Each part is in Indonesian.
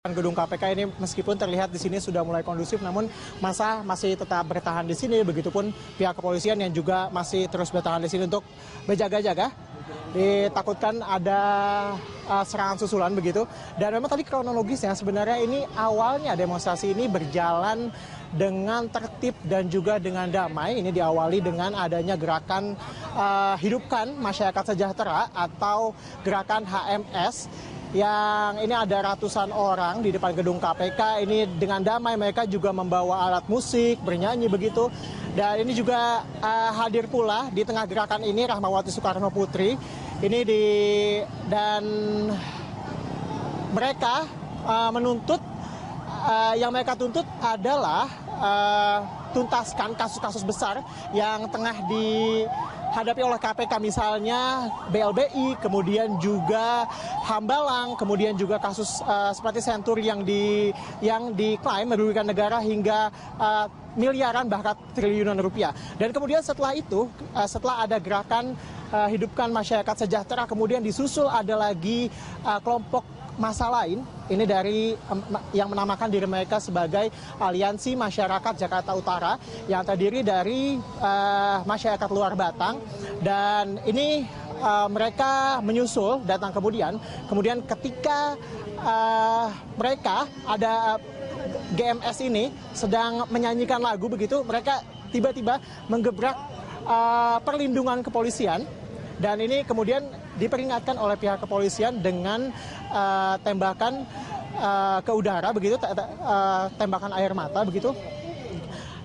Gedung KPK ini meskipun terlihat di sini sudah mulai kondusif, namun massa masih tetap bertahan di sini. Begitupun pihak kepolisian yang juga masih terus bertahan di sini untuk berjaga-jaga. Ditakutkan ada serangan susulan begitu. Dan memang tadi kronologisnya sebenarnya ini awalnya demonstrasi ini berjalan dengan tertib dan juga dengan damai. Ini diawali dengan adanya gerakan Hidupkan Masyarakat Sejahtera atau gerakan HMS. Yang ini ada ratusan orang di depan gedung KPK. Ini dengan damai mereka juga membawa alat musik, bernyanyi begitu. Dan ini juga hadir pula di tengah gerakan ini Rahmawati Soekarno Putri. Dan mereka menuntut, yang mereka tuntut adalah tuntaskan kasus-kasus besar yang tengah dihadapi oleh KPK, misalnya BLBI, kemudian juga Hambalang, kemudian juga kasus seperti Senturi yang diklaim merugikan negara hingga miliaran bahkan triliunan rupiah. Dan kemudian setelah itu, setelah ada gerakan Hidupkan Masyarakat Sejahtera, kemudian disusul ada lagi kelompok massa lain, ini dari yang menamakan diri mereka sebagai Aliansi Masyarakat Jakarta Utara yang terdiri dari masyarakat luar Batang. Dan ini mereka menyusul datang kemudian ketika mereka ada GMS ini sedang menyanyikan lagu begitu, mereka tiba-tiba menggebrak perlindungan kepolisian. Dan ini kemudian diperingatkan oleh pihak kepolisian dengan tembakan ke udara begitu, tembakan air mata begitu.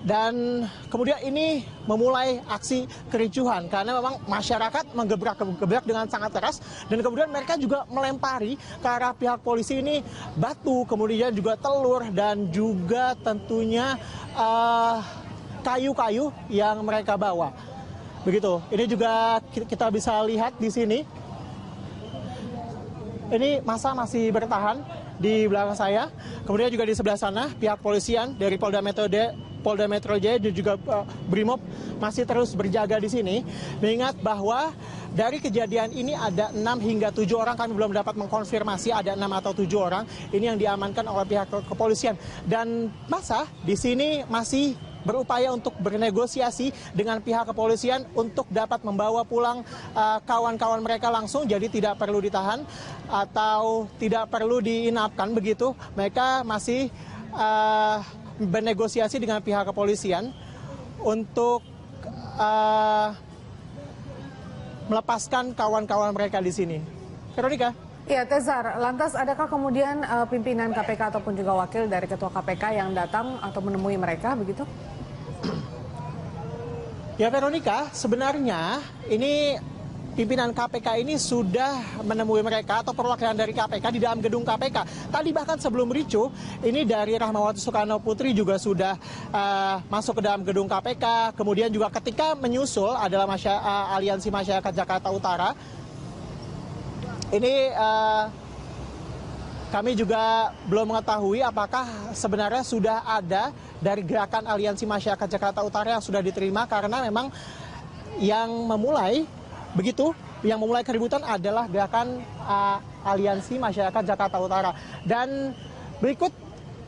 Dan kemudian ini memulai aksi kericuhan karena memang masyarakat menggebrak dengan sangat keras, dan kemudian mereka juga melempari ke arah pihak polisi ini batu, kemudian juga telur, dan juga tentunya kayu-kayu yang mereka bawa. Begitu. Ini juga kita bisa lihat di sini. Ini massa masih bertahan di belakang saya. Kemudian juga di sebelah sana pihak polisian dari Polda Metro Jaya dan juga Brimob masih terus berjaga di sini. Mengingat bahwa dari kejadian ini ada 6 hingga 7 orang, kami belum dapat mengkonfirmasi ada 6 atau 7 orang ini yang diamankan oleh pihak kepolisian. Dan massa di sini masih berupaya untuk bernegosiasi dengan pihak kepolisian untuk dapat membawa pulang kawan-kawan mereka langsung, jadi tidak perlu ditahan atau tidak perlu diinapkan begitu. Mereka masih bernegosiasi dengan pihak kepolisian untuk melepaskan kawan-kawan mereka di sini. Veronica. Ya, Tezar, lantas adakah kemudian pimpinan KPK ataupun juga wakil dari Ketua KPK yang datang atau menemui mereka begitu? Ya Veronica, sebenarnya ini pimpinan KPK ini sudah menemui mereka atau perwakilan dari KPK di dalam gedung KPK. Tadi bahkan sebelum ricuh, ini dari Rahmawati Soekarno Putri juga sudah masuk ke dalam gedung KPK. Kemudian juga ketika menyusul adalah Aliansi Masyarakat Jakarta Utara. Ini kami juga belum mengetahui apakah sebenarnya sudah ada dari gerakan Aliansi Masyarakat Jakarta Utara yang sudah diterima, karena memang yang memulai keributan adalah gerakan Aliansi Masyarakat Jakarta Utara. Dan berikut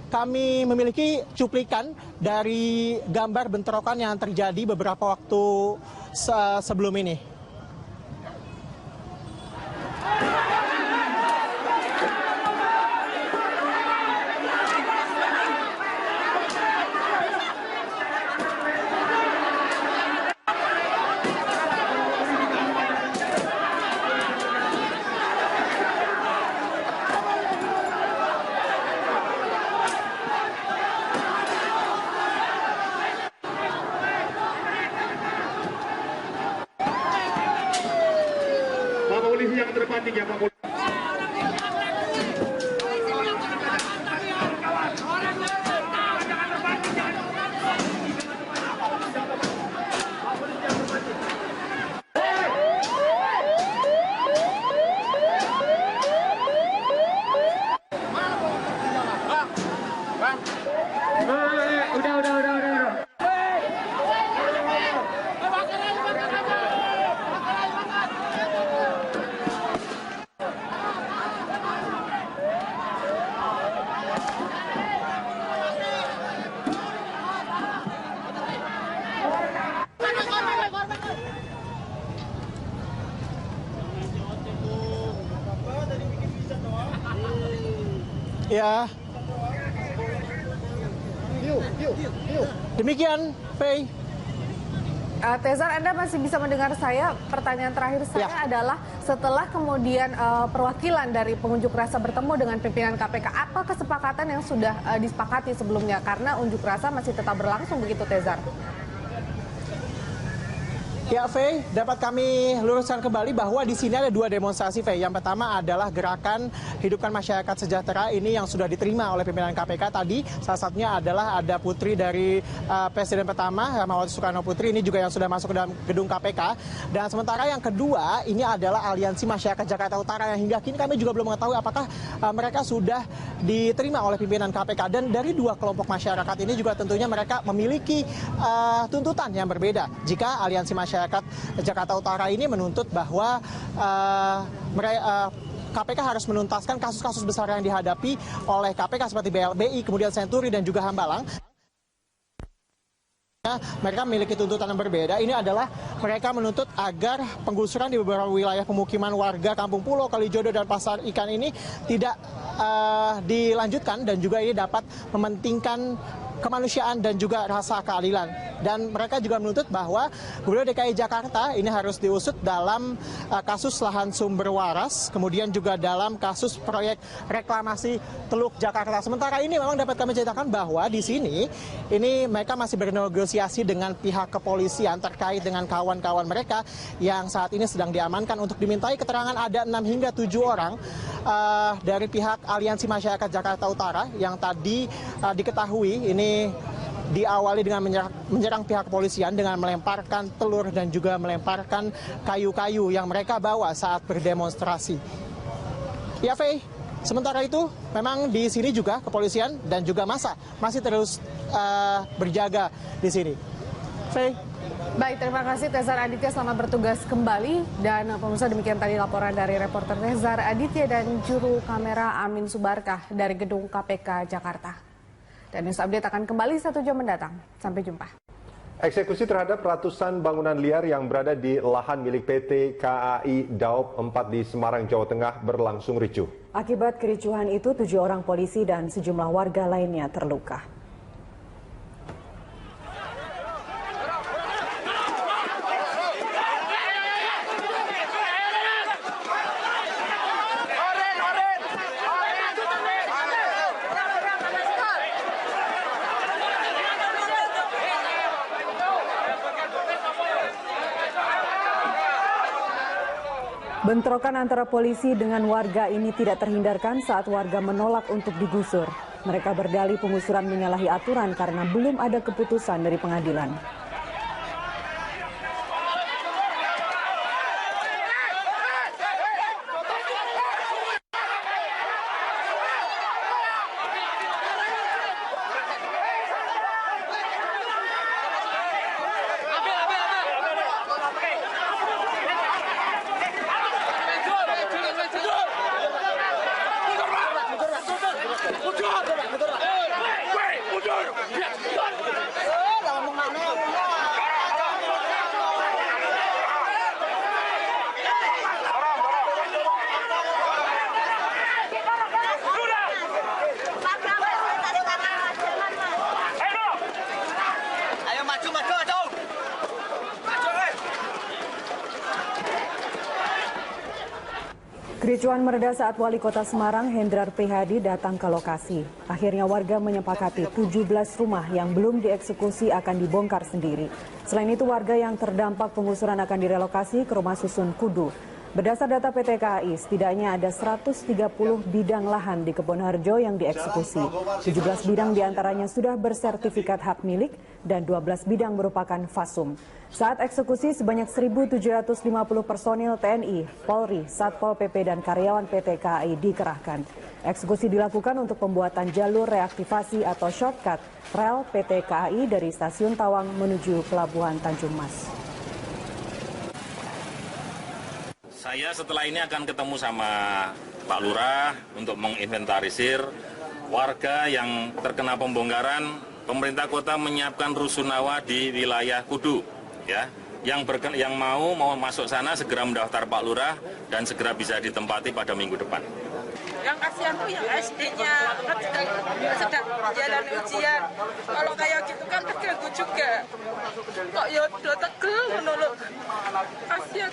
kami memiliki cuplikan dari gambar bentrokan yang terjadi beberapa waktu sebelum ini. Pak Polisi yang terpenting ya Pak Polisi. Udah. Ya. Demikian, Faye. Tezar, Anda masih bisa mendengar saya? Pertanyaan terakhir saya adalah setelah kemudian perwakilan dari pengunjuk rasa bertemu dengan pimpinan KPK, apa kesepakatan yang sudah disepakati sebelumnya? Karena unjuk rasa masih tetap berlangsung begitu, Tezar. Ya, Faye, dapat kami luruskan kembali bahwa di sini ada dua demonstrasi, Faye. Yang pertama adalah gerakan Hidupkan Masyarakat Sejahtera ini yang sudah diterima oleh pimpinan KPK tadi. Salah satunya adalah ada putri dari Presiden pertama, Rahmawati Soekarno Putri, ini juga yang sudah masuk ke dalam gedung KPK. Dan sementara yang kedua, ini adalah Aliansi Masyarakat Jakarta Utara yang hingga kini kami juga belum mengetahui apakah mereka sudah diterima oleh pimpinan KPK. Dan dari dua kelompok masyarakat ini juga tentunya mereka memiliki tuntutan yang berbeda. Jika Aliansi Masyarakat Jakarta Utara ini menuntut bahwa KPK harus menuntaskan kasus-kasus besar yang dihadapi oleh KPK seperti BLBI, kemudian Senturi dan juga Hambalang. Mereka memiliki tuntutan yang berbeda. Ini adalah mereka menuntut agar penggusuran di beberapa wilayah pemukiman warga Kampung Pulo, Kalijodo, dan Pasar Ikan ini tidak dilanjutkan dan juga ini dapat mementingkan kemanusiaan dan juga rasa keadilan. Dan mereka juga menuntut bahwa Gubernur DKI Jakarta ini harus diusut dalam kasus lahan sumber waras, kemudian juga dalam kasus proyek reklamasi Teluk Jakarta. Sementara ini memang dapat kami ceritakan bahwa di sini ini mereka masih bernegosiasi dengan pihak kepolisian terkait dengan kawan-kawan mereka yang saat ini sedang diamankan untuk dimintai keterangan. Ada 6 hingga 7 orang dari pihak Aliansi Masyarakat Jakarta Utara yang tadi diketahui ini diawali dengan menyerang pihak kepolisian dengan melemparkan telur dan juga melemparkan kayu-kayu yang mereka bawa saat berdemonstrasi. Ya, Faye, sementara itu memang di sini juga kepolisian dan juga massa masih terus berjaga di sini. Faye. Baik, terima kasih Tezar Aditya, selamat bertugas kembali. Dan pemirsa, demikian tadi laporan dari reporter Tezar Aditya dan juru kamera Amin Subarkah dari gedung KPK Jakarta. Dan News Update akan kembali 1 jam mendatang. Sampai jumpa. Eksekusi terhadap ratusan bangunan liar yang berada di lahan milik PT KAI Daop 4 di Semarang, Jawa Tengah berlangsung ricuh. Akibat kericuhan itu, 7 orang polisi dan sejumlah warga lainnya terluka. Bentrokan antara polisi dengan warga ini tidak terhindarkan saat warga menolak untuk digusur. Mereka berdalih penggusuran menyalahi aturan karena belum ada keputusan dari pengadilan. Kericuan mereda saat Wali Kota Semarang, Hendrar Prihadi, datang ke lokasi. Akhirnya warga menyepakati 17 rumah yang belum dieksekusi akan dibongkar sendiri. Selain itu, warga yang terdampak penggusuran akan direlokasi ke rumah susun Kudu. Berdasar data PT KAI, setidaknya ada 130 bidang lahan di Kebonharjo yang dieksekusi. 17 bidang diantaranya sudah bersertifikat hak milik dan 12 bidang merupakan fasum. Saat eksekusi, sebanyak 1.750 personil TNI, Polri, Satpol PP, dan karyawan PT KAI dikerahkan. Eksekusi dilakukan untuk pembuatan jalur reaktivasi atau shortcut rel PT KAI dari Stasiun Tawang menuju Pelabuhan Tanjung Mas. Saya setelah ini akan ketemu sama Pak Lurah untuk menginventarisir warga yang terkena pembongkaran. Pemerintah kota menyiapkan rusunawa di wilayah Kudu, ya. yang mau masuk sana segera mendaftar Pak Lurah dan segera bisa ditempati pada minggu depan. Yang kasihan tuh yang SD-nya sedang jalan ujian. Kalau kayak gitu kan terganggu juga. Kok ya udah tegel menurut kasihan.